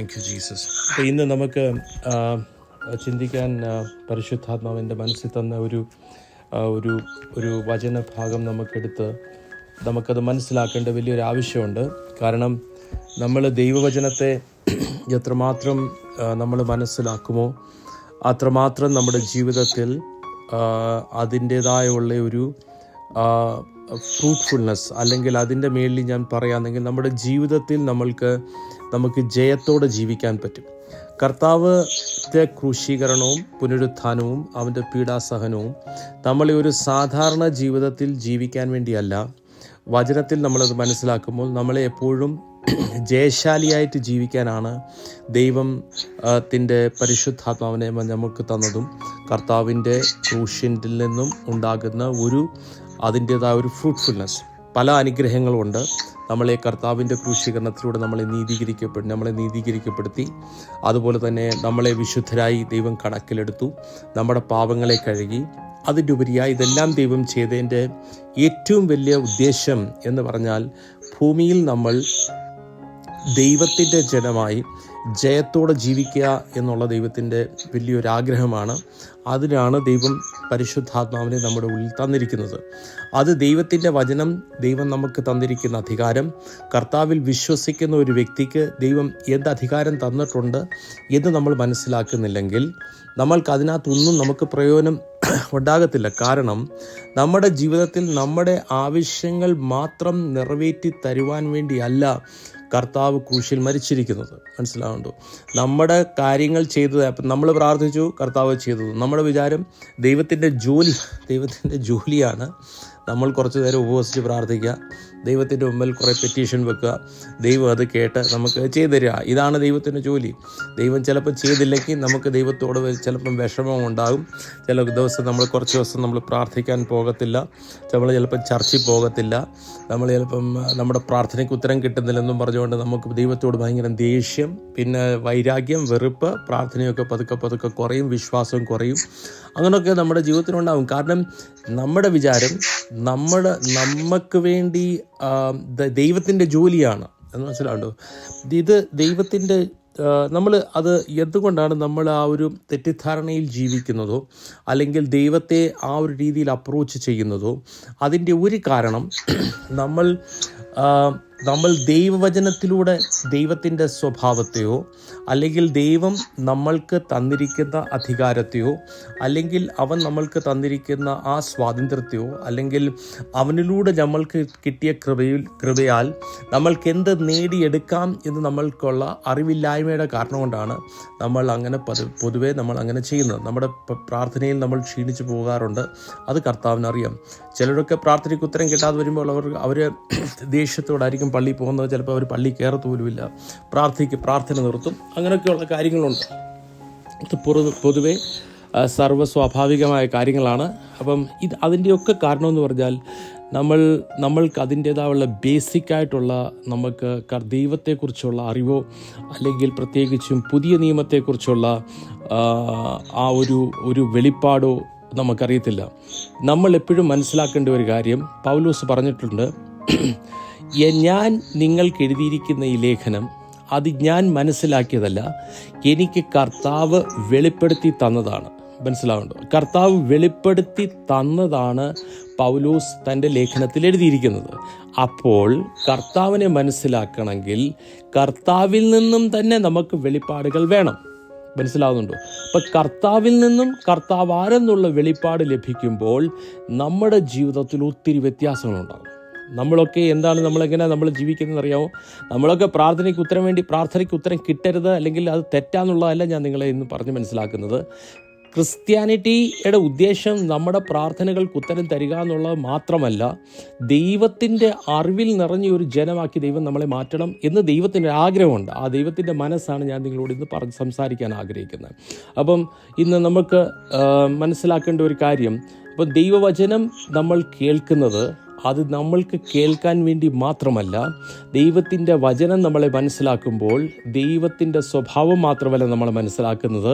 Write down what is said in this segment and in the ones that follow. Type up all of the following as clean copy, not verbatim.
Thank you Jesus. അപ്പോൾ ഇന്ന് നമുക്ക് ചിന്തിക്കാൻ പരിശുദ്ധാത്മാവിൻ്റെ മനസ്സിൽ തന്ന ഒരു വചനഭാഗം നമുക്കത് മനസ്സിലാക്കേണ്ട വലിയൊരു ആവശ്യമുണ്ട്. കാരണം നമ്മൾ ദൈവവചനത്തെ എത്രമാത്രം നമ്മൾ മനസ്സിലാക്കുമോ അത്രമാത്രം നമ്മുടെ ജീവിതത്തിൽ അതിൻ്റേതായുള്ള ഒരു ഫ്രൂട്ട്ഫുൾനെസ്, അല്ലെങ്കിൽ അതിൻ്റെ മേളിൽ ഞാൻ പറയുകയാണെങ്കിൽ നമ്മുടെ ജീവിതത്തിൽ നമുക്ക് ജയത്തോടെ ജീവിക്കാൻ പറ്റും. കർത്താവിൻ്റെ ക്രൂശീകരണവും പുനരുത്ഥാനവും അവൻ്റെ പീഡാസഹനവും നമ്മളെ ഒരു സാധാരണ ജീവിതത്തിൽ ജീവിക്കാൻ വേണ്ടിയല്ല, വചനത്തിൽ നമ്മളത് മനസ്സിലാക്കുമ്പോൾ നമ്മളെ എപ്പോഴും ജയശാലിയായിട്ട് ജീവിക്കാനാണ് ദൈവത്തിൻ്റെ പരിശുദ്ധാത്മാവിനെ നമുക്ക് തന്നതും. കർത്താവിൻ്റെ ക്രൂശിൽ നിന്നും ഉണ്ടാകുന്ന അതിൻ്റേതായ ഒരു ഫ്രൂട്ട്ഫുൾനെസ്, പല അനുഗ്രഹങ്ങളുമുണ്ട്. നമ്മളെ കർത്താവിൻ്റെ ക്രൂശീകരണത്തിലൂടെ നമ്മളെ നീതീകരിക്കപ്പെടുത്തി. അതുപോലെ തന്നെ നമ്മളെ വിശുദ്ധരായി ദൈവം കണക്കിലെടുത്തു, നമ്മുടെ പാപങ്ങളെ കഴുകി. അതിൻ്റെ ഉപരിയായി ഇതെല്ലാം ദൈവം ചെയ്തതിൻ്റെ ഏറ്റവും വലിയ ഉദ്ദേശം എന്ന് പറഞ്ഞാൽ ഭൂമിയിൽ നമ്മൾ ദൈവത്തിൻ്റെ ജനമായി ജയത്തോടെ ജീവിക്കുക എന്നുള്ള ദൈവത്തിൻ്റെ വലിയൊരാഗ്രഹമാണ്. അതിനാണ് ദൈവം പരിശുദ്ധാത്മാവിനെ നമ്മുടെ ഉള്ളിൽ തന്നിരിക്കുന്നത്. അത് ദൈവത്തിൻ്റെ വചനം, ദൈവം നമുക്ക് തന്നിരിക്കുന്ന അധികാരം, കർത്താവിൽ വിശ്വസിക്കുന്ന ഒരു വ്യക്തിക്ക് ദൈവം എന്ത് അധികാരം തന്നിട്ടുണ്ട് എന്ന് നമ്മൾ മനസ്സിലാക്കുന്നില്ലെങ്കിൽ നമ്മൾക്കതിനകത്തൊന്നും നമുക്ക് പ്രയോജനം ഉണ്ടാകത്തില്ല. കാരണം നമ്മുടെ ജീവിതത്തിൽ നമ്മുടെ ആവശ്യങ്ങൾ മാത്രം നിറവേറ്റി തരുവാൻ വേണ്ടിയല്ല കർത്താവ് ക്രൂശിൽ മരിച്ചിരിക്കുന്നത്. മനസ്സിലാവുന്നുണ്ടോ? നമ്മുടെ കാര്യങ്ങൾ ചെയ്തത്, അപ്പം നമ്മൾ പ്രാർത്ഥിച്ചു, കർത്താവ് ചെയ്തത്. നമ്മുടെ വിചാരം ദൈവത്തിൻ്റെ ജോലിയാണ്. നമ്മൾ കുറച്ച് നേരം ഉപവസിച്ച് പ്രാർത്ഥിക്കുക, ദൈവത്തിൻ്റെ മുമ്പിൽ കുറേ പെറ്റീഷൻ വെക്കുക, ദൈവം അത് കേട്ട് നമുക്ക് ചെയ്തു തരിക. ഇതാണ് ദൈവത്തിൻ്റെ ജോലി. ദൈവം ചിലപ്പോൾ ചെയ്തില്ലെങ്കിൽ നമുക്ക് ദൈവത്തോട് ചിലപ്പം വിഷമം ഉണ്ടാകും. ചില ദിവസം കുറച്ച് ദിവസം നമ്മൾ പ്രാർത്ഥിക്കാൻ പോകത്തില്ല, നമ്മൾ ചിലപ്പം ചർച്ചിൽ പോകത്തില്ല, നമ്മൾ ചിലപ്പം നമ്മുടെ പ്രാർത്ഥനയ്ക്ക് ഉത്തരം കിട്ടുന്നില്ലെന്നും പറഞ്ഞുകൊണ്ട് നമുക്ക് ദൈവത്തോട് ഭയങ്കര ദേഷ്യം, പിന്നെ വൈരാഗ്യം, വെറുപ്പ്, പ്രാർത്ഥനയൊക്കെ പതുക്കെ കുറയും, വിശ്വാസവും കുറയും. അങ്ങനെയൊക്കെ നമ്മുടെ ജീവിതത്തിലുണ്ടാകും. കാരണം നമ്മുടെ വിചാരം നമുക്ക് വേണ്ടി ദൈവത്തിൻ്റെ ജോലിയാണ് എന്ന് മനസ്സിലാവുണ്ടോ? ഇത് ദൈവത്തിൻ്റെ നമ്മൾ അത് എന്തുകൊണ്ടാണ് നമ്മൾ ആ ഒരു തെറ്റിദ്ധാരണയിൽ ജീവിക്കുന്നതോ അല്ലെങ്കിൽ ദൈവത്തെ ആ ഒരു രീതിയിൽ അപ്രോച്ച് ചെയ്യുന്നതോ അതിൻ്റെ ഒരു കാരണം നമ്മൾ ദൈവവചനത്തിലൂടെ ദൈവത്തിൻ്റെ സ്വഭാവത്തെയോ അല്ലെങ്കിൽ ദൈവം നമ്മൾക്ക് തന്നിരിക്കുന്ന അധികാരത്തെയോ അല്ലെങ്കിൽ അവൻ നമ്മൾക്ക് തന്നിരിക്കുന്ന ആ സ്വാതന്ത്ര്യത്തെയോ അല്ലെങ്കിൽ അവനിലൂടെ നമ്മൾക്ക് കിട്ടിയ കൃപയാൽ നമ്മൾക്ക് എന്ത് നേടിയെടുക്കാം എന്ന് നമ്മൾക്കുള്ള അറിവില്ലായ്മയുടെ കാരണം കൊണ്ടാണ് നമ്മൾ അങ്ങനെ പൊതുവെ നമ്മൾ അങ്ങനെ ചെയ്യുന്നത്. നമ്മുടെ പ്രാർത്ഥനയിൽ നമ്മൾ ക്ഷീണിച്ചു പോകാറുണ്ട്. അത് കർത്താവിനറിയാം. ചിലരൊക്കെ പ്രാർത്ഥനയ്ക്ക് ഉത്തരം കിട്ടാതെ വരുമ്പോൾ അവർ ദേഷ്യത്തോടായിരിക്കും പള്ളിയിൽ പോകുന്നത്. ചിലപ്പോൾ അവർ പള്ളി കയറത്ത് പോലുമില്ല, പ്രാർത്ഥന നിർത്തും. അങ്ങനെയൊക്കെയുള്ള കാര്യങ്ങളുണ്ട്. ഇത് പൊതുവെ സർവ്വസ്വാഭാവികമായ കാര്യങ്ങളാണ്. അപ്പം അതിൻ്റെയൊക്കെ കാരണമെന്ന് പറഞ്ഞാൽ നമ്മൾക്ക് അതിൻ്റേതായുള്ള ബേസിക്കായിട്ടുള്ള നമുക്ക് ദൈവത്തെക്കുറിച്ചുള്ള അറിവോ അല്ലെങ്കിൽ പ്രത്യേകിച്ചും പുതിയ നിയമത്തെക്കുറിച്ചുള്ള ആ ഒരു വെളിപ്പാടോ നമുക്കറിയത്തില്ല. നമ്മൾ എപ്പോഴും മനസ്സിലാക്കേണ്ട ഒരു കാര്യം, പൗലോസ് പറഞ്ഞിട്ടുണ്ട്, ഞാൻ നിങ്ങൾക്ക് എഴുതിയിരിക്കുന്ന ഈ ലേഖനം അത് ഞാൻ മനസ്സിലാക്കിയതല്ല, എനിക്ക് കർത്താവ് വെളിപ്പെടുത്തി തന്നതാണ്. മനസ്സിലാവുന്നുണ്ടോ? കർത്താവ് വെളിപ്പെടുത്തി തന്നതാണ് പൗലോസ് തൻ്റെ ലേഖനത്തിൽ എഴുതിയിരിക്കുന്നത്. അപ്പോൾ കർത്താവിനെ മനസ്സിലാക്കണമെങ്കിൽ കർത്താവിൽ നിന്നും തന്നെ നമുക്ക് വെളിപ്പാടുകൾ വേണം. മനസ്സിലാവുന്നുണ്ടോ? അപ്പം കർത്താവിൽ നിന്നും കർത്താവ് ആരെന്നുള്ള വെളിപ്പാട് ലഭിക്കുമ്പോൾ നമ്മുടെ ജീവിതത്തിൽ ഒത്തിരി വ്യത്യാസങ്ങളുണ്ടാകും. നമ്മളൊക്കെ നമ്മൾ ജീവിക്കുന്നതെന്ന് അറിയാമോ? നമ്മളൊക്കെ പ്രാർത്ഥനയ്ക്ക് ഉത്തരം കിട്ടരുത് അല്ലെങ്കിൽ അത് തെറ്റാന്നുള്ളതല്ല ഞാൻ നിങ്ങളെ ഇന്ന് പറഞ്ഞ് മനസ്സിലാക്കുന്നത്. ക്രിസ്ത്യാനിറ്റിയുടെ ഉദ്ദേശം നമ്മുടെ പ്രാർത്ഥനകൾക്ക് ഉത്തരം തരിക എന്നുള്ളത് മാത്രമല്ല, ദൈവത്തിൻ്റെ അറിവിൽ നിറഞ്ഞ ഒരു ജനമാക്കി ദൈവം നമ്മളെ മാറ്റണം എന്ന് ദൈവത്തിൻ്റെ ആഗ്രഹമുണ്ട്. ആ ദൈവത്തിൻ്റെ മനസ്സാണ് ഞാൻ നിങ്ങളോട് ഇന്ന് സംസാരിക്കാൻ ആഗ്രഹിക്കുന്നത്. അപ്പം ഇന്ന് നമുക്ക് മനസ്സിലാക്കേണ്ട ഒരു കാര്യം, അപ്പം ദൈവവചനം നമ്മൾ കേൾക്കുന്നത് അത് നമ്മൾക്ക് കേൾക്കാൻ വേണ്ടി മാത്രമല്ല, ദൈവത്തിൻ്റെ വചനം നമ്മളെ മനസ്സിലാക്കുമ്പോൾ ദൈവത്തിൻ്റെ സ്വഭാവം മാത്രമല്ല നമ്മൾ മനസ്സിലാക്കുന്നത്,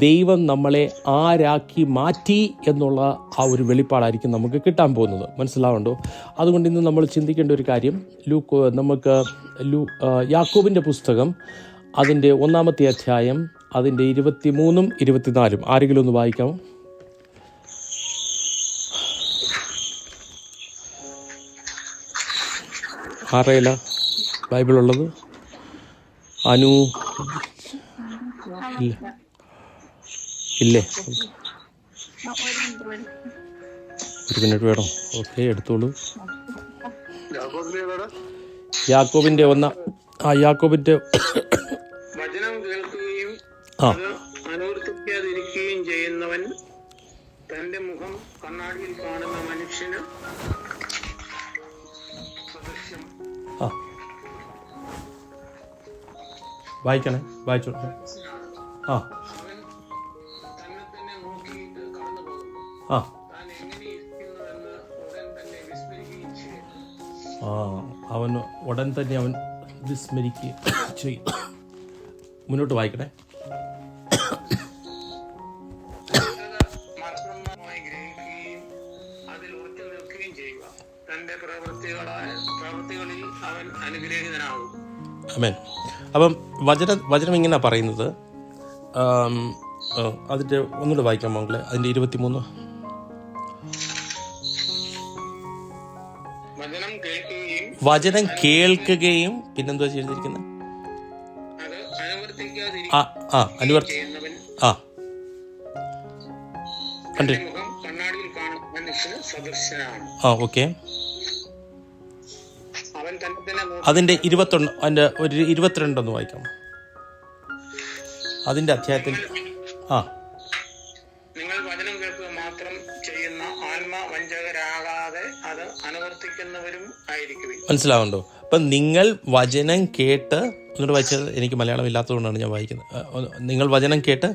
ദൈവം നമ്മളെ ആരാക്കി മാറ്റി എന്നുള്ള ആ ഒരു വെളിപ്പാടായിരിക്കും നമുക്ക് കിട്ടാൻ പോകുന്നത്. മനസ്സിലാവുണ്ടോ? അതുകൊണ്ട് ഇന്ന് നമ്മൾ ചിന്തിക്കേണ്ട ഒരു കാര്യം, യാക്കോബിൻ്റെ പുസ്തകം അതിൻ്റെ 1-ാമത്തെ അധ്യായം, അതിൻ്റെ 23-ഉം 24-ഉം ആരെങ്കിലും ഒന്ന് വായിക്കാമോ? ആറേല ബൈബിളുള്ളത്? അനു ഇല്ല, ഇല്ലേ? ഒരു മിനിറ്റ് വേണം. ഓക്കെ, എടുത്തോളൂ. യാക്കോബിൻ്റെ യാക്കോബിൻ്റെ വചനം കേൾക്കുകയും അത് അനുവർത്തിക്കാതിരിക്കുകയും ചെയ്യുന്നവൻ തന്റെ മുഖം കണ്ണാടിയിൽ കാണുന്ന മനുഷ്യന് സദൃശ്യം. വായിക്കണേ, വായിച്ചോ. അവൻ തന്നെ തന്നെ നോക്കിയിട്ട് കടന്നു പോകുന്നു. താൻ എങ്ങനെ ഇരിക്കുന്നുവെന്ന് ഉടൻ തന്നെ വിസ്മരിക്കുകയും ചെയ്യും. അവൻ ഉടൻ തന്നെ അവൻ വിസ്മരിക്കുകയും ചെയ്യും. മുന്നോട്ട് വായിക്കണേ. മർമ്മമായി ഗ്രഹിക്കുകയും അതിൽ ഉറച്ചു നിൽക്കുകയും ചെയ്യുക. തന്റെ പ്രവൃത്തികളിൽ അവൻ അനുഗ്രഹീതനാകും. ആമേൻ. അപ്പം വചനം ഇങ്ങനെ പറയുന്നത്, അതിൻ്റെ ഒന്നുകൂടെ വായിക്കാം മകളെ, അതിൻ്റെ 23. വചനം കേൾക്കുകയും പിന്നെന്താ ചെയ്തിരിക്കുന്നത്? ഓക്കെ. അതിൻ്റെ 21, അതിൻ്റെ ഒരു 22 ഒന്ന് വായിക്കാം. അതിൻ്റെ അധ്യായത്തിൽ നിങ്ങൾ വചനം കേൾക്കുക മാത്രം ചെയ്യുന്ന ആത്മവഞ്ചകരാകാതെ അത് അനുവർത്തിക്കുന്നവരും ആയിരിക്കും. മനസ്സിലാവുണ്ടോ? അപ്പം നിങ്ങൾ വചനം കേട്ട്, എന്നിട്ട് വായിച്ചത് എനിക്ക് മലയാളം ഇല്ലാത്തതുകൊണ്ടാണ് ഞാൻ വായിക്കുന്നത്. നിങ്ങൾ വചനം കേട്ട്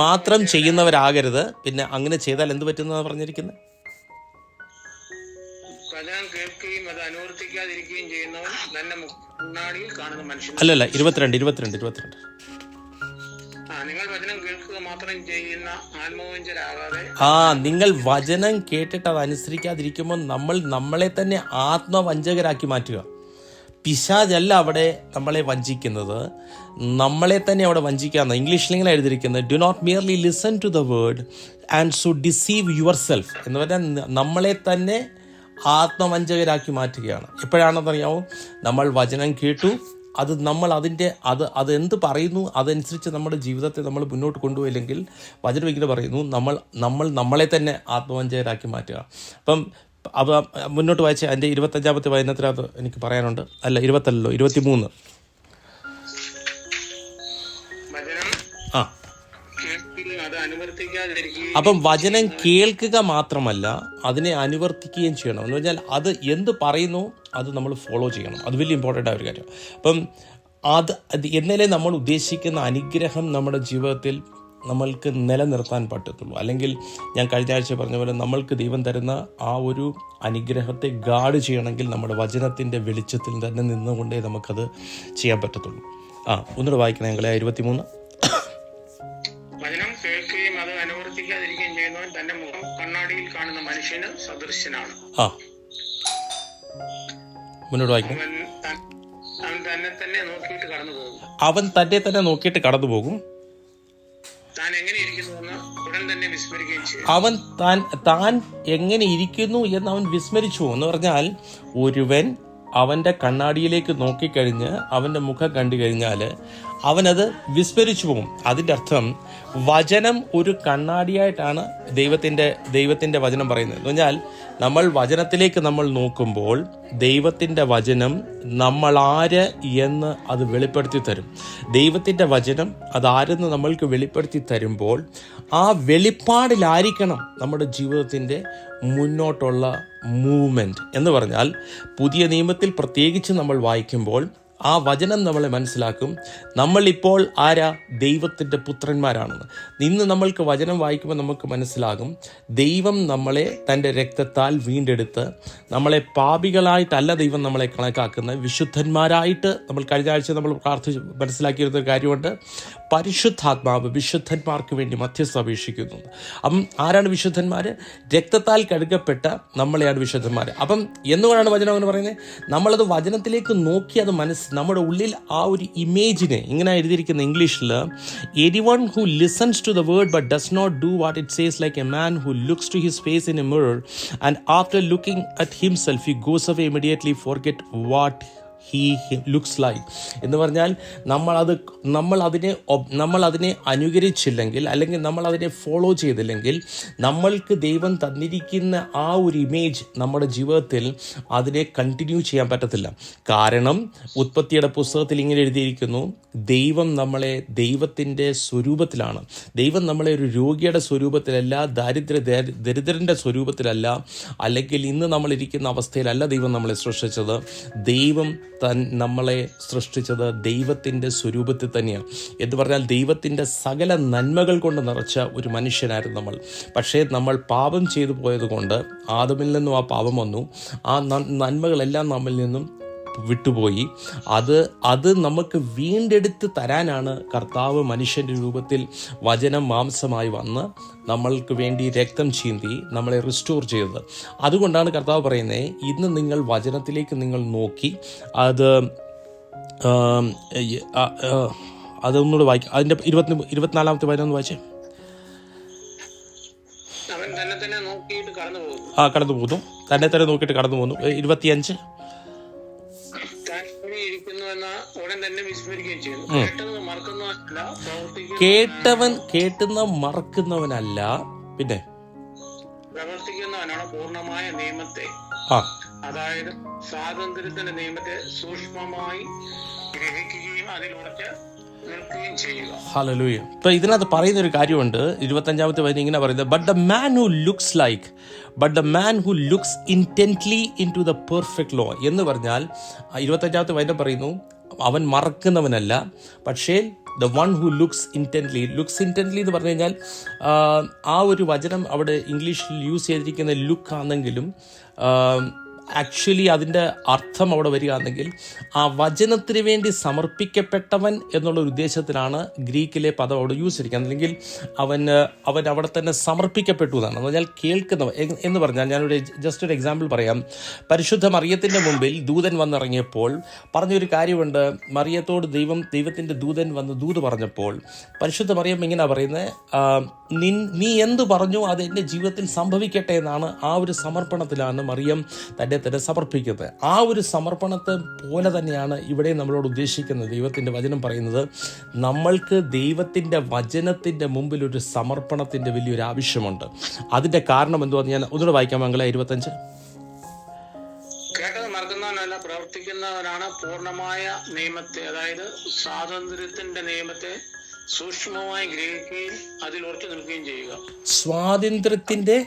മാത്രം ചെയ്യുന്നവരാകരുത്. പിന്നെ അങ്ങനെ ചെയ്താൽ എന്ത് പറ്റുന്നതാണ് പറഞ്ഞിരിക്കുന്നത്? വചനം കേൾക്കുകയും അത് അനുവർത്തിക്കാതിരിക്കുകയും ചെയ്യുന്നവൻ തന്നെ കണ്ണാടിയിൽ കാണുന്ന മനുഷ്യൻ. അല്ലല്ല, 22. നിങ്ങൾ വചനം കേൾക്കുക മാത്രം ചെയ്യുന്ന ആത്മവഞ്ചരാകാതെ. നിങ്ങൾ വചനം കേട്ടിട്ട് അത് അനുസരിക്കാതിരിക്കുമ്പോൾ നമ്മൾ നമ്മളെ തന്നെ ആത്മവഞ്ചകരാക്കി മാറ്റുക. പിശാചല്ല അവിടെ നമ്മളെ വഞ്ചിക്കുന്നത്, നമ്മളെ തന്നെ അവിടെ വഞ്ചിക്കാന്ന്. ഇംഗ്ലീഷിൽ ഇങ്ങനെ എഴുതിയിരിക്കുന്നത്, do not merely listen to the word and so deceive yourself എന്ന് പറഞ്ഞാൽ നമ്മളെ തന്നെ ആത്മവഞ്ചകരാക്കി മാറ്റുകയാണ്. എപ്പോഴാണെന്നറിയാമോ? നമ്മൾ വചനം കേട്ടു, അത് നമ്മൾ അതെന്ത് പറയുന്നു അതനുസരിച്ച് നമ്മുടെ ജീവിതത്തെ നമ്മൾ മുന്നോട്ട് കൊണ്ടുപോയില്ലെങ്കിൽ, വചനം ഇങ്ങനെ പറയുന്നു, നമ്മൾ നമ്മളെ തന്നെ ആത്മവഞ്ചകരാക്കി മാറ്റുക. അപ്പം മുന്നോട്ട് വായിച്ച അതിൻ്റെ 25-ാമത്തെ വചനത്തിനകത്ത് എനിക്ക് പറയാനുണ്ട്. അല്ല, 23. അപ്പം വചനം കേൾക്കുക മാത്രമല്ല, അതിനെ അനുവർത്തിക്കുകയും ചെയ്യണം. എന്ന് പറഞ്ഞാൽ അത് എന്ത് പറയുന്നു അത് നമ്മൾ ഫോളോ ചെയ്യണം. അത് വലിയ ഇമ്പോർട്ടൻ്റ് ആയ ഒരു കാര്യം. അപ്പം അത് എന്നാലേ നമ്മൾ ഉദ്ദേശിക്കുന്ന അനുഗ്രഹം നമ്മുടെ ജീവിതത്തിൽ നമ്മൾക്ക് നിലനിർത്താൻ പറ്റത്തുള്ളൂ. അല്ലെങ്കിൽ ഞാൻ കഴിഞ്ഞ ആഴ്ച പറഞ്ഞ പോലെ നമ്മൾക്ക് ദൈവം തരുന്ന ആ ഒരു അനുഗ്രഹത്തെ ഗാർഡ് ചെയ്യണമെങ്കിൽ നമ്മുടെ വചനത്തിൻ്റെ വെളിച്ചത്തിൽ തന്നെ നിന്നുകൊണ്ടേ നമുക്കത് ചെയ്യാൻ പറ്റത്തുള്ളൂ. ഒന്നുകൂടെ വായിക്കണം ഞങ്ങളെ, 23. വചനം കേൾക്കുകയും അത് അനുവർത്തിക്കാതിരിക്കുകയും ചെയ്യുന്നവൻ തന്റെ മുഖം കണ്ണാടിയിൽ കാണുന്ന മനുഷ്യന് സദൃശ്യനാണ്. മുന്നോട്ട് വായിക്കണം. അവൻ തന്നെ തന്നെ നോക്കിയിട്ട് കടന്നു പോകും. അവൻ തന്നെ തന്നെ നോക്കിയിട്ട് കടന്നു പോകും. താൻ എങ്ങനെ ഇരിക്കുന്നുവെന്ന് ഉടൻ തന്നെ വിസ്മരിക്കുകയും ചെയ്യും. അവൻ താൻ എങ്ങനെ ഇരിക്കുന്നു എന്ന് അവൻ വിസ്മരിച്ചു. എന്ന് പറഞ്ഞാൽ ഒരുവൻ അവൻ്റെ കണ്ണാടിയിലേക്ക് നോക്കിക്കഴിഞ്ഞ് അവൻ്റെ മുഖം കണ്ടു കഴിഞ്ഞാൽ അവനത് വിസ്മരിച്ചു പോകും. അതിൻ്റെ അർത്ഥം വചനം ഒരു കണ്ണാടിയായിട്ടാണ് ദൈവത്തിൻ്റെ വചനം പറയുന്നത്. എന്ന് പറഞ്ഞാൽ നമ്മൾ വചനത്തിലേക്ക് നമ്മൾ നോക്കുമ്പോൾ ദൈവത്തിൻ്റെ വചനം നമ്മളാര് എന്ന് അത് വെളിപ്പെടുത്തി തരും. ദൈവത്തിൻ്റെ വചനം അതാരെന്ന് നമ്മൾക്ക് വെളിപ്പെടുത്തി തരുമ്പോൾ ആ വെളിപ്പാടിലായിരിക്കണം നമ്മുടെ ജീവിതത്തിൻ്റെ മുന്നോട്ടുള്ള മൂവ്മെൻറ്റ്. എന്ന് പറഞ്ഞാൽ പുതിയ നിയമത്തിൽ പ്രത്യേകിച്ച് നമ്മൾ വായിക്കുമ്പോൾ ആ വചനം നമ്മളെ മനസ്സിലാക്കും നമ്മളിപ്പോൾ ആരാ? ദൈവത്തിൻ്റെ പുത്രന്മാരാണെന്ന്. ഇന്ന് നമ്മൾക്ക് വചനം വായിക്കുമ്പോൾ നമുക്ക് മനസ്സിലാകും ദൈവം നമ്മളെ തൻ്റെ രക്തത്താൽ വീണ്ടെടുത്ത് നമ്മളെ പാപികളായിട്ടല്ല ദൈവം നമ്മളെ കണക്കാക്കുന്നത്, വിശുദ്ധന്മാരായിട്ട്. നമ്മൾ കഴിഞ്ഞ ആഴ്ച നമ്മൾ മനസ്സിലാക്കിയിരുന്ന കാര്യമുണ്ട്, പരിശുദ്ധാത്മാവ് വിശുദ്ധന്മാർക്ക് വേണ്ടി മധ്യസ്ഥ അപേക്ഷിക്കുന്നു. അപ്പം ആരാണ് വിശുദ്ധന്മാർ? രക്തത്താൽ കഴുകപ്പെട്ട നമ്മളെയാണ് വിശുദ്ധന്മാർ. അപ്പം എന്തുകൊണ്ടാണ് വചനം എന്ന് പറയുന്നത്? നമ്മളത് വചനത്തിലേക്ക് നോക്കി അത് നമ്മുടെ ഉള്ളിൽ ആ ഒരു ഇമേജിനെ, ഇങ്ങനെ എഴുതിയിരിക്കുന്ന ഇംഗ്ലീഷിൽ, anyone who listens to the word but does not do what it says like a man who looks to his face in a mirror and after looking at himself he goes away immediately forget what he looks like. എന്ന് പറഞ്ഞാൽ നമ്മളതിനെ അനുകരിച്ചില്ലെങ്കിൽ, അല്ലെങ്കിൽ നമ്മളതിനെ follow ചെയ്തില്ലെങ്കിൽ, നമ്മൾക്ക് ദൈവം തന്നിരിക്കുന്ന ആ ഒരു ഇമേജ് നമ്മുടെ ജീവിതത്തിൽ അതിനെ കണ്ടിന്യൂ ചെയ്യാൻ പറ്റത്തില്ല. കാരണം ഉൽപ്പത്തിയുടെ പുസ്തകത്തിൽ ഇങ്ങനെ എഴുതിയിരിക്കുന്നു, ദൈവം നമ്മളെ ദൈവത്തിൻ്റെ സ്വരൂപത്തിലാണ്. ദൈവം നമ്മളെ ഒരു രോഗിയുടെ സ്വരൂപത്തിലല്ല, ദരിദ്രൻ്റെ സ്വരൂപത്തിലല്ല, അല്ലെങ്കിൽ ഇന്ന് നമ്മളിരിക്കുന്ന അവസ്ഥയിലല്ല ദൈവം നമ്മളെ സൃഷ്ടിച്ചത്. ദൈവം നമ്മളെ സൃഷ്ടിച്ചത് ദൈവത്തിൻ്റെ സ്വരൂപത്തിൽ തന്നെയാണ്. എന്ന് പറഞ്ഞാൽ ദൈവത്തിൻ്റെ സകല നന്മകൾ കൊണ്ട് നിറച്ച ഒരു മനുഷ്യനായിരുന്നു നമ്മൾ. പക്ഷേ നമ്മൾ പാപം ചെയ്തു പോയതുകൊണ്ട് ആദമിൽ നിന്നും ആ പാപം വന്നു. ആ നന്മകളെല്ലാം നമ്മിൽ നിന്നും വിട്ടുപോയി. അത് നമുക്ക് വീണ്ടെടുത്ത് തരാനാണ് കർത്താവ് മനുഷ്യൻ്റെ രൂപത്തിൽ വചനം മാംസമായി വന്ന് നമ്മൾക്ക് വേണ്ടി രക്തം ചീന്തി നമ്മളെ റിസ്റ്റോർ ചെയ്തത്. അതുകൊണ്ടാണ് കർത്താവ് പറയുന്നത്, ഇന്ന് നിങ്ങൾ വചനത്തിലേക്ക് നിങ്ങൾ നോക്കി അതൊന്നുകൂടെ വായിക്കും. അതിൻ്റെ 24-ാമത്തെ വചനം ഒന്ന് വായിച്ചേ. കടന്നു പോകുന്നു, തന്നെ തന്നെ നോക്കിയിട്ട് കടന്നു പോകുന്നു. 25 കേട്ടുന്ന മറക്കുന്നവനല്ല, പിന്നെ പ്രവർത്തിക്കുന്നവനാണ് പൂർണ്ണമായ നിയമത്തെ, അതായത് സ്വാതന്ത്ര്യത്തിന്റെ നിയമത്തെ സൂക്ഷ്മമായി ഗ്രഹിക്കുകയും അതിലുറച്ച് നിൽക്കുകയും ചെയ്യുക. ഹല്ലേലൂയ. ഇപ്പൊ ഇതിനകത്ത് പറയുന്ന ഒരു കാര്യമുണ്ട്. 25-ാമത്തെ വചനം ഇങ്ങനെ പറയുന്നത്, but the man who looks intently into the perfect law. എന്ന് പറഞ്ഞാൽ 25-ാമത്തെ വചനം പറയുന്നു, അവൻ മറക്കുന്നവനല്ല, പക്ഷേ the one who looks intently എന്ന് പറഞ്ഞു കഴിഞ്ഞാൽ ആ ഒരു വചനം അവിടെ ഇംഗ്ലീഷിൽ യൂസ് ചെയ്തിരിക്കുന്ന ലുക്ക് ആണെങ്കിലും ആക്ച്വലി അതിൻ്റെ അർത്ഥം അവിടെ വരികയാണെങ്കിൽ ആ വചനത്തിന് വേണ്ടി സമർപ്പിക്കപ്പെട്ടവൻ എന്നുള്ള ഒരു ഉദ്ദേശത്തിലാണ് ഗ്രീക്കിലെ പദം അവിടെ യൂസ് ചെയ്തിരിക്കുന്നത്. അല്ലെങ്കിൽ അവൻ അവിടെ തന്നെ സമർപ്പിക്കപ്പെട്ടു എന്നാണ്. എന്ന് പറഞ്ഞാൽ കേൾക്കുന്നവൻ എന്ന് പറഞ്ഞാൽ, ഞാനൊരു ജസ്റ്റ് ഒരു എക്സാമ്പിൾ പറയാം. പരിശുദ്ധ മറിയത്തിൻ്റെ മുമ്പിൽ ദൂതൻ വന്നിറങ്ങിയപ്പോൾ പറഞ്ഞൊരു കാര്യമുണ്ട്. മറിയത്തോട് ദൈവത്തിൻ്റെ ദൂതൻ വന്ന് ദൂത് പറഞ്ഞപ്പോൾ പരിശുദ്ധ മറിയം ഇങ്ങനെ പറയുന്നത്, നീ എന്തു പറഞ്ഞു അത് എൻ്റെ ജീവിതത്തിൽ സംഭവിക്കട്ടെ എന്നാണ്. ആ ഒരു സമർപ്പണത്തിലാണ് മറിയം തന്നെ സമർപ്പിക്കുന്നത്. ആ ഒരു സമർപ്പണത്തെ പോലെ തന്നെയാണ് ഇവിടെ നമ്മളോട് ഉദ്ദേശിക്കുന്നത്. ദൈവത്തിൻ്റെ വചനം പറയുന്നത്, നമ്മൾക്ക് ദൈവത്തിൻ്റെ വചനത്തിൻ്റെ മുമ്പിൽ ഒരു സമർപ്പണത്തിൻ്റെ വലിയൊരു ആവശ്യമുണ്ട്. അതിൻ്റെ കാരണം എന്തുവാന്ന് ഞാൻ ഒന്നുകൂടെ വായിക്കാം. മംഗള 25. കേട്ടത് മറക്കുന്നവനല്ല, പ്രവർത്തിക്കുന്നവനാണ് പൂർണ്ണമായ നിയമത്തെ, അതായത് സ്വാതന്ത്ര്യത്തിന്റെ നിയമത്തെ സൂക്ഷ്മമായി ഗ്രഹിക്കുകയും അതിൽ ഉറച്ചു നിൽക്കുകയും ചെയ്യുക. സ്വാതന്ത്ര്യത്തിന്റെ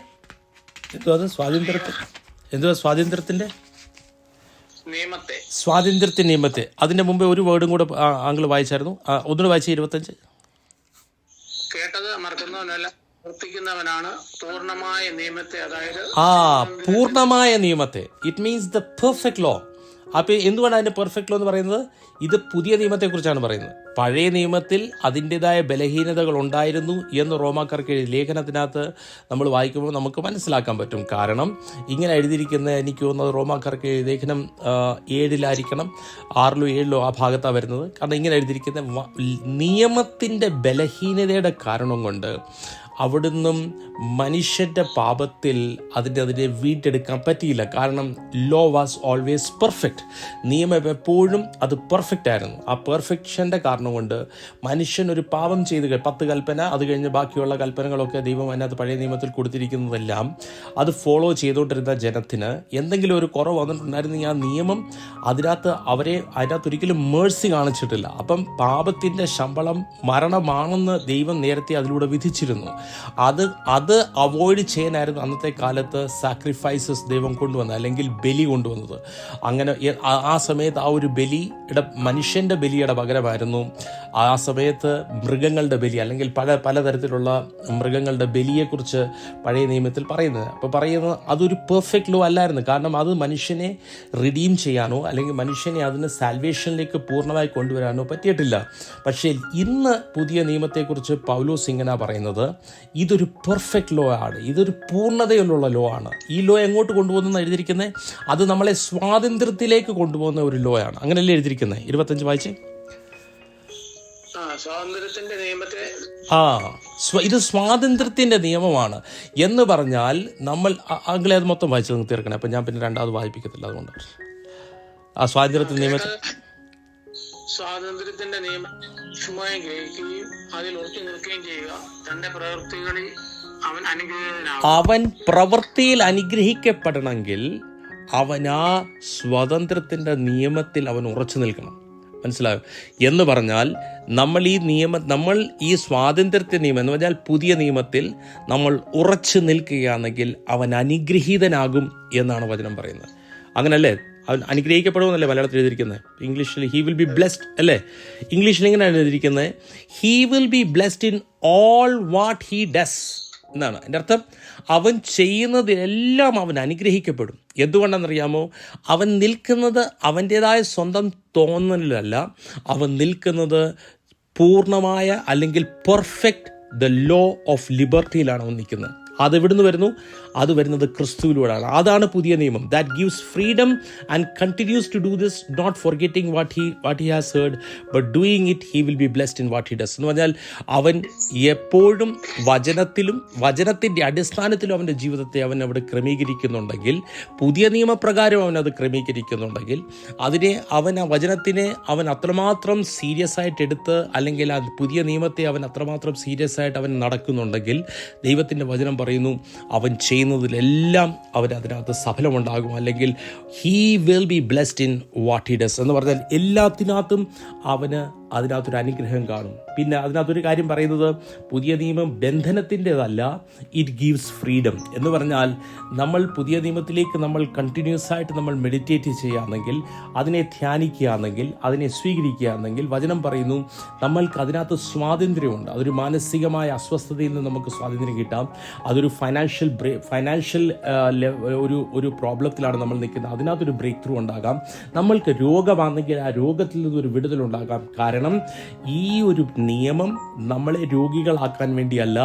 നിയമത്തെ അതിന്റെ മുമ്പേ ഒരു വേർഡും കൂടെ ആംഗിൾ വായിച്ചായിരുന്നു. ഒന്നുകൂടെ വായിച്ച 25. കേട്ടത് മറക്കുന്നവനല്ല, പ്രവർത്തിക്കുന്നവനാണ് പൂർണ്ണമായ നിയമത്തെ, അതായത് പൂർണ്ണമായ നിയമത്തെ. It means the perfect law. അപ്പോൾ എന്തുകൊണ്ടാണ് അതിൻ്റെ പെർഫെക്റ്റ് ലോ എന്ന് പറയുന്നത്? ഇത് പുതിയ നിയമത്തെക്കുറിച്ചാണ് പറയുന്നത്. പഴയ നിയമത്തിൽ അതിൻ്റെതായ ബലഹീനതകൾ ഉണ്ടായിരുന്നു എന്ന് റോമാക്കാർക്ക് എഴുതിയ ലേഖനത്തിനകത്ത് നമ്മൾ വായിക്കുമ്പോൾ നമുക്ക് മനസ്സിലാക്കാൻ പറ്റും. കാരണം ഇങ്ങനെ എഴുതിയിരിക്കുന്ന, എനിക്ക് തോന്നുന്നത് റോമാക്കാർക്ക് ലേഖനം 7-ലായിരിക്കണം, 6-ലോ 7-ലോ ആ ഭാഗത്താണ് വരുന്നത്. കാരണം ഇങ്ങനെ എഴുതിയിരിക്കുന്ന നിയമത്തിൻ്റെ ബലഹീനതയുടെ കാരണം കൊണ്ട് അവിടുന്നും മനുഷ്യൻ്റെ പാപത്തിൽ അതിനെ വീണ്ടെടുക്കാൻ പറ്റിയില്ല. കാരണം ലോ വാസ് ഓൾവേസ് പെർഫെക്റ്റ്. നിയമം എപ്പോഴും അത് പെർഫെക്റ്റ് ആയിരുന്നു. ആ പെർഫെക്ഷൻ്റെ കാരണം കൊണ്ട് മനുഷ്യൻ ഒരു പാപം ചെയ്ത് 10 കൽപ്പന, അത് കഴിഞ്ഞ് ബാക്കിയുള്ള കൽപ്പനകളൊക്കെ ദൈവം അതിനകത്ത് പഴയ നിയമത്തിൽ കൊടുത്തിരിക്കുന്നതെല്ലാം അത് ഫോളോ ചെയ്തുകൊണ്ടിരുന്ന ജനത്തിന് എന്തെങ്കിലും ഒരു കുറവ് വന്നിട്ടുണ്ടായിരുന്നെങ്കിൽ ആ നിയമം അതിനകത്ത് ഒരിക്കലും മേഴ്സി കാണിച്ചിട്ടില്ല. അപ്പം പാപത്തിൻ്റെ ശമ്പളം മരണമാണെന്ന് ദൈവം നേരത്തെ അതിലൂടെ വിധിച്ചിരുന്നു. അത് അവോയ്ഡ് ചെയ്യാനായിരുന്നു അന്നത്തെ കാലത്ത് സാക്രിഫൈസസ് ദൈവം കൊണ്ടുവന്നത്, അല്ലെങ്കിൽ ബലി കൊണ്ടുവന്നത്. അങ്ങനെ ആ സമയത്ത് ആ ഒരു ബലിയുടെ മനുഷ്യൻ്റെ ബലിയുടെ പകരമായിരുന്നു ആ സമയത്ത് മൃഗങ്ങളുടെ ബലി, അല്ലെങ്കിൽ പലതരത്തിലുള്ള മൃഗങ്ങളുടെ ബലിയെക്കുറിച്ച് പഴയ നിയമത്തിൽ പറയുന്നത്. അപ്പോൾ പറയുന്നത് അതൊരു പെർഫെക്റ്റ് ലോ അല്ലായിരുന്നു. കാരണം അത് മനുഷ്യനെ റിഡീം ചെയ്യാനോ അല്ലെങ്കിൽ മനുഷ്യനെ അതിന് സാൽവേഷനിലേക്ക് പൂർണ്ണമായി കൊണ്ടുവരാനോ പറ്റിയിട്ടില്ല. പക്ഷേ ഇന്ന് പുതിയ നിയമത്തെക്കുറിച്ച് പൗലോസ് ഇങ്ങനെ പറയുന്നത്, ഇതൊരു പെർഫെക്റ്റ് ലോ ആണ്, ഇതൊരു പൂർണ്ണതയിലുള്ള ലോ ആണ്. ഈ ലോ എങ്ങോട്ട് കൊണ്ടുപോകുന്ന എഴുതിയിരിക്കുന്നത്, അത് നമ്മളെ സ്വാതന്ത്ര്യത്തിലേക്ക് കൊണ്ടുപോകുന്ന ഒരു ലോ ആണ്. അങ്ങനെയല്ലേ എഴുതിയിരിക്കുന്നത്? 25 വായിച്ചേ. സ്വാതന്ത്ര്യത്തിന്റെ നിയമത്തെ ഇത് സ്വാതന്ത്ര്യത്തിന്റെ നിയമമാണ് എന്ന് പറഞ്ഞാൽ നമ്മൾ ആംഗലേ അത് മൊത്തം വായിച്ചു തീർക്കണേ. അപ്പം ഞാൻ പിന്നെ രണ്ടാമത് വായിപ്പിക്കത്തില്ല. അതുകൊണ്ട് ആ സ്വാതന്ത്ര്യത്തിന്റെ നിയമത്തെ സ്വാതന്ത്ര്യത്തിന്റെ നിയമം സൂക്ഷ്മമായി ഗ്രഹിക്കുകയും അതിൽ ഉറച്ചു നിൽക്കുകയും ചെയ്യുക. തന്റെ പ്രവൃത്തികളിൽ അവൻ പ്രവൃത്തിയിൽ അനുഗ്രഹിക്കപ്പെടണമെങ്കിൽ അവൻ ആ സ്വാതന്ത്ര്യത്തിന്റെ നിയമത്തിൽ അവൻ ഉറച്ചു നിൽക്കണം. മനസ്സിലായോ? എന്ന് പറഞ്ഞാൽ നമ്മൾ ഈ സ്വാതന്ത്ര്യത്തെ നിയമം എന്ന് പറഞ്ഞാൽ പുതിയ നിയമത്തിൽ നമ്മൾ ഉറച്ചു നിൽക്കുകയാണെങ്കിൽ അവൻ അനുഗ്രഹീതനാകും എന്നാണ് വചനം പറയുന്നത്. അങ്ങനല്ലേ? അവൻ അനുഗ്രഹിക്കപ്പെടുമെന്നല്ലേ മലയാളത്തിൽ എഴുതിയിരിക്കുന്നത്? ഇംഗ്ലീഷിൽ ഹി വിൽ ബി ബ്ലെസ്ഡ് അല്ലേ? ഇംഗ്ലീഷിൽ ഇങ്ങനെയാണ് എഴുതിയിരിക്കുന്നത്, he will be blessed in all what he does എന്നാണ്. എൻ്റെ അർത്ഥം, അവൻ ചെയ്യുന്നതിലെല്ലാം അവൻ അനുഗ്രഹിക്കപ്പെടും. എന്തുകൊണ്ടെന്നറിയാമോ? അവൻ നിൽക്കുന്നത് അവൻ്റേതായ സ്വന്തം തോന്നലിലല്ല, അവൻ നിൽക്കുന്നത് പൂർണ്ണമായ അല്ലെങ്കിൽ പെർഫെക്റ്റ് ദ ലോ ഓഫ് ലിബർട്ടിയിലാണ് അവൻ നിൽക്കുന്നത്. അത് എവിടുന്ന് വരുന്നു? അത് വരുന്നത് ക്രിസ്തുവിലൂടെയാണ്. അതാണ് പുതിയ നിയമം. That gives freedom and continues to do this, not forgetting what he has heard but doing it he will be blessed in what he does. എന്ന് പറഞ്ഞാൽ അവൻ എപ്പോഴും വചനത്തിൻ്റെ അടിസ്ഥാനത്തിലും അവൻ്റെ ജീവിതത്തെ അവൻ അവിടെ ക്രമീകരിക്കുന്നുണ്ടെങ്കിൽ, പുതിയ നിയമപ്രകാരം അവൻ അത് ക്രമീകരിക്കുന്നുണ്ടെങ്കിൽ, ആ വചനത്തിനെ അവൻ അത്രമാത്രം സീരിയസ് ആയിട്ട് എടുത്ത്, അല്ലെങ്കിൽ ആ പുതിയ നിയമത്തെ അവൻ അത്രമാത്രം സീരിയസ് ആയിട്ട് അവൻ നടക്കുന്നുണ്ടെങ്കിൽ, ദൈവത്തിൻ്റെ വചനം പറയുന്നു അവൻ ചെയ്യുന്നതിലെല്ലാം അവൻ അതിനകത്ത് സഫലമുണ്ടാകും, അല്ലെങ്കിൽ he will be blessed in what he does. എന്ന് പറഞ്ഞാൽ എല്ലാത്തിനകത്തും അവന് അതിനകത്തൊരു അനുഗ്രഹം കാണും. പിന്നെ അതിനകത്തൊരു കാര്യം പറയുന്നത്, പുതിയ നിയമം ബന്ധനത്തിൻ്റെതല്ല, ഇറ്റ് ഗീവ്സ് ഫ്രീഡം. എന്ന് പറഞ്ഞാൽ നമ്മൾ പുതിയ നിയമത്തിലേക്ക് നമ്മൾ കണ്ടിന്യൂസ് ആയിട്ട് നമ്മൾ മെഡിറ്റേറ്റ് ചെയ്യുകയാണെങ്കിൽ, അതിനെ ധ്യാനിക്കുകയാണെങ്കിൽ, അതിനെ സ്വീകരിക്കുകയാണെങ്കിൽ, വചനം പറയുന്നു നമ്മൾക്ക് അതിനകത്ത് സ്വാതന്ത്ര്യമുണ്ട്. അതൊരു മാനസികമായ അസ്വസ്ഥതയിൽ നിന്ന് നമുക്ക് സ്വാതന്ത്ര്യം കിട്ടാം. അതൊരു ഫൈനാൻഷ്യൽ ഒരു പ്രോബ്ലത്തിലാണ് നമ്മൾ നിൽക്കുന്നത്, അതിനകത്തൊരു ബ്രേക്ക് ത്രൂ ഉണ്ടാകാം. നമ്മൾക്ക് രോഗമാണെങ്കിൽ ആ രോഗത്തിൽ നിന്നൊരു വിടുതലുണ്ടാകാം. കാരണം ഈ ഒരു നിയമം നമ്മളെ രോഗികളാക്കാൻ വേണ്ടിയല്ല.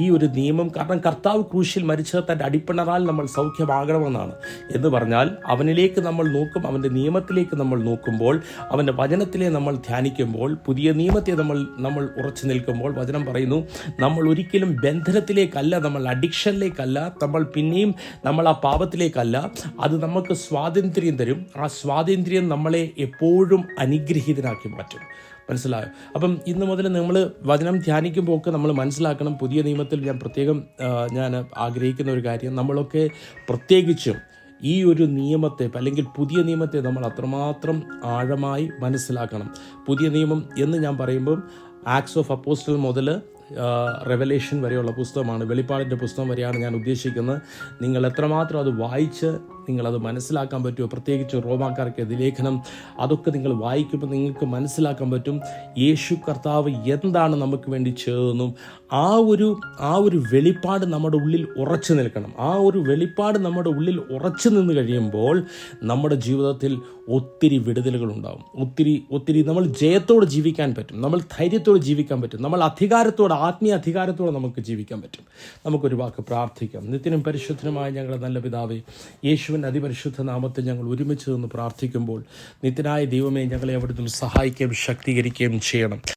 ഈ ഒരു നിയമം, കാരണം കർത്താവ് ക്രൂശിൽ മരിച്ചത് തൻ്റെ അടിപ്പിണറാൽ നമ്മൾ സൗഖ്യമാകണമെന്നാണ്. എന്ന് പറഞ്ഞാൽ അവനിലേക്ക് നമ്മൾ നോക്കും, അവൻ്റെ നിയമത്തിലേക്ക് നമ്മൾ നോക്കുമ്പോൾ, അവൻ്റെ വചനത്തിലെ നമ്മൾ ധ്യാനിക്കുമ്പോൾ, പുതിയ നിയമത്തെ നമ്മൾ ഉറച്ചു നിൽക്കുമ്പോൾ, വചനം പറയുന്നു നമ്മൾ ഒരിക്കലും ബന്ധനത്തിലേക്കല്ല, നമ്മൾ അഡിക്ഷനിലേക്കല്ല, നമ്മൾ ആ പാപത്തിലേക്കല്ല. അത് നമുക്ക് സ്വാതന്ത്ര്യം തരും. ആ സ്വാതന്ത്ര്യം നമ്മളെ എപ്പോഴും അനുഗ്രഹീതനാക്കി മാറ്റും. മനസ്സിലായോ? അപ്പം ഇന്ന് മുതൽ നമ്മൾ വചനം ധ്യാനിക്കുമ്പോൾ ഒക്കെ നമ്മൾ മനസ്സിലാക്കണം, പുതിയ നിയമത്തിൽ ഞാൻ ആഗ്രഹിക്കുന്ന ഒരു കാര്യം, നമ്മളൊക്കെ പ്രത്യേകിച്ചും ഈ ഒരു നിയമത്തെ അല്ലെങ്കിൽ പുതിയ നിയമത്തെ നമ്മൾ അത്രമാത്രം ആഴമായി മനസ്സിലാക്കണം. പുതിയ നിയമം എന്ന് ഞാൻ പറയുമ്പം ആക്ട്സ് ഓഫ് അപ്പോസ്റ്റൽ മുതൽ റെവലേഷൻ വരെയുള്ള പുസ്തകമാണ്, വെളിപ്പാടിൻ്റെ പുസ്തകം വരെയാണ് ഞാൻ ഉദ്ദേശിക്കുന്നത്. നിങ്ങൾ എത്രമാത്രം അത് വായിച്ച് നിങ്ങളത് മനസ്സിലാക്കാൻ പറ്റുമോ? പ്രത്യേകിച്ച് റോമാക്കാർക്ക് ലേഖനം, അതൊക്കെ നിങ്ങൾ വായിക്കുമ്പോൾ നിങ്ങൾക്ക് മനസ്സിലാക്കാൻ പറ്റും യേശു കർത്താവ് എന്താണ് നമുക്ക് വേണ്ടി ചെയ്തതെന്നും ആ ഒരു വെളിപ്പാട് നമ്മുടെ ഉള്ളിൽ ഉറച്ചു നിൽക്കണം. ആ ഒരു വെളിപ്പാട് നമ്മുടെ ഉള്ളിൽ ഉറച്ചു നിന്ന് കഴിയുമ്പോൾ നമ്മുടെ ജീവിതത്തിൽ ഒത്തിരി വിടുതലുകളുണ്ടാകും. ഒത്തിരി നമ്മൾ ജയത്തോടെ ജീവിക്കാൻ പറ്റും, നമ്മൾ ധൈര്യത്തോടെ ജീവിക്കാൻ പറ്റും, നമ്മൾ ആത്മീയ അധികാരത്തോടെ നമുക്ക് ജീവിക്കാൻ പറ്റും. നമുക്കൊരു വാക്ക് പ്രാർത്ഥിക്കാം. നിത്യനും പരിശുദ്ധനുമായ ഞങ്ങളുടെ നല്ല പിതാവേ, യേശുവിൻ്റെ അതിപരിശുദ്ധ നാമത്തിൽ ഞങ്ങൾ ഒരുമിച്ച് നിന്ന് പ്രാർത്ഥിക്കുമ്പോൾ, നിത്യനായ ദൈവമേ, ഞങ്ങളെ അവിടുന്ന് സഹായിക്കുകയും ശക്തീകരിക്കുകയും ചെയ്യണം.